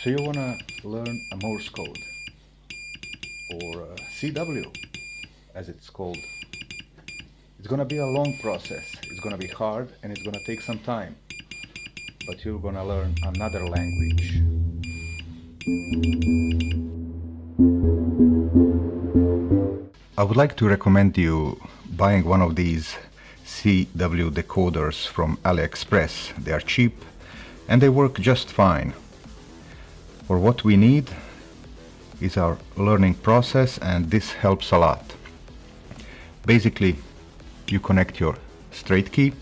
So you want to learn a Morse code, or CW as it's called. It's going to be a long process, it's going to be hard, and it's going to take some time, but you're going to learn another language. I would like to recommend you buying one of these CW decoders from Aliexpress. They are cheap and they work just fine. For what we need is our learning process, and this helps a lot. Basically, you connect your straight key,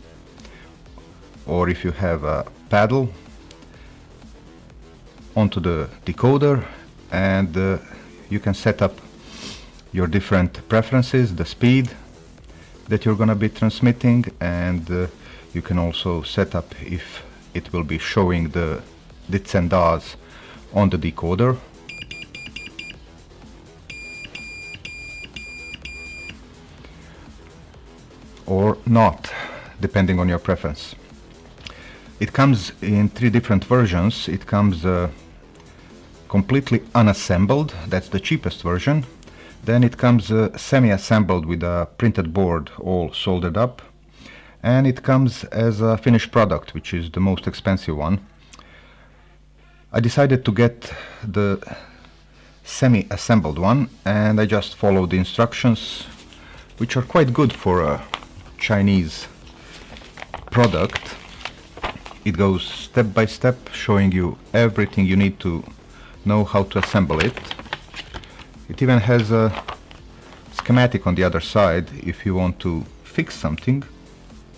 or if you have a paddle, onto the decoder, and you can set up your different preferences, the speed that you're going to be transmitting, and you can also set up if it will be showing the dits and das on the decoder. Or not, depending on your preference. It comes in 3 different versions. It comes completely unassembled, that's the cheapest version. Then it comes semi-assembled with a printed board all soldered up. And it comes as a finished product, which is the most expensive one. I decided to get the semi-assembled one, and I just followed the instructions, which are quite good for a Chinese product. It goes step by step, showing you everything you need to know how to assemble it. It even has a schematic on the other side if you want to fix something,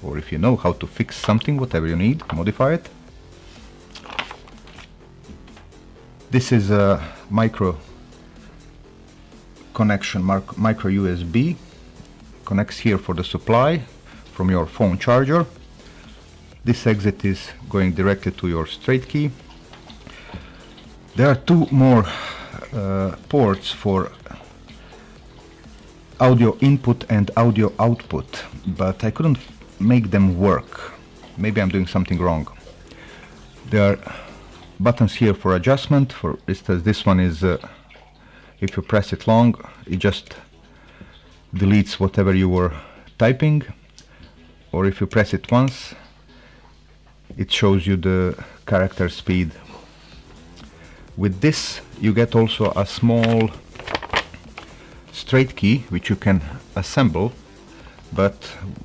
or if you know how to fix something, whatever you need, modify it. This is a micro connection, micro USB. Connects here for the supply from your phone charger. This exit is going directly to your straight key. There are 2 more ports for audio input and audio output, but I couldn't make them work. Maybe I'm doing something wrong. There are buttons here for adjustment. For instance, this one is if you press it long, it just deletes whatever you were typing, or if you press it once, it shows you the character speed. With this you get also a small straight key which you can assemble, but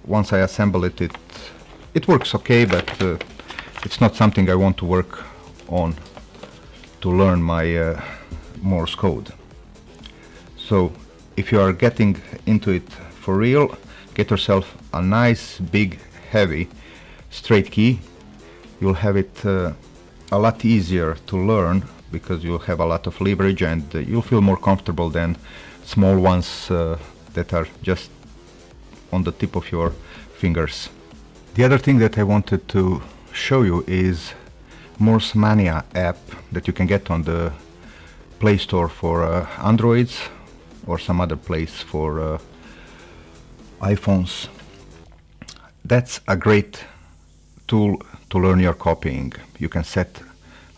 once I assemble it, it works okay, but it's not something I want to work on to learn my Morse code. So if you are getting into it for real, get yourself a nice, big, heavy straight key. You'll have it a lot easier to learn because you'll have a lot of leverage, and you'll feel more comfortable than small ones that are just on the tip of your fingers. The other thing that I wanted to show you is Morse Mania app that you can get on the Play Store for Androids, or some other place for iPhones. That's a great tool to learn your copying. You can set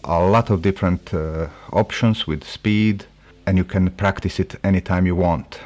a lot of different options with speed, and you can practice it anytime you want.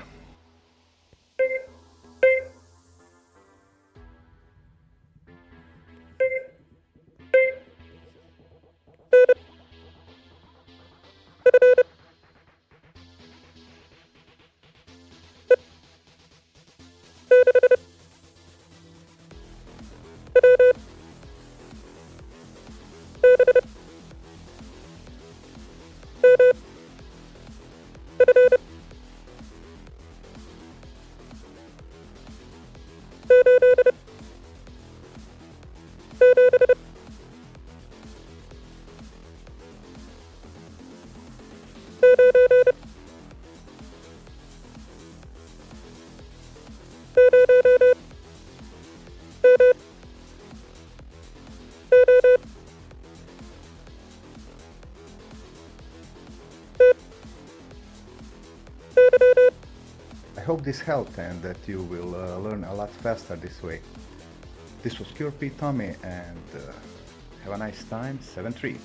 hope this helped and that you will learn a lot faster this way. This was Pure P Tommy, and have a nice time. 7-3.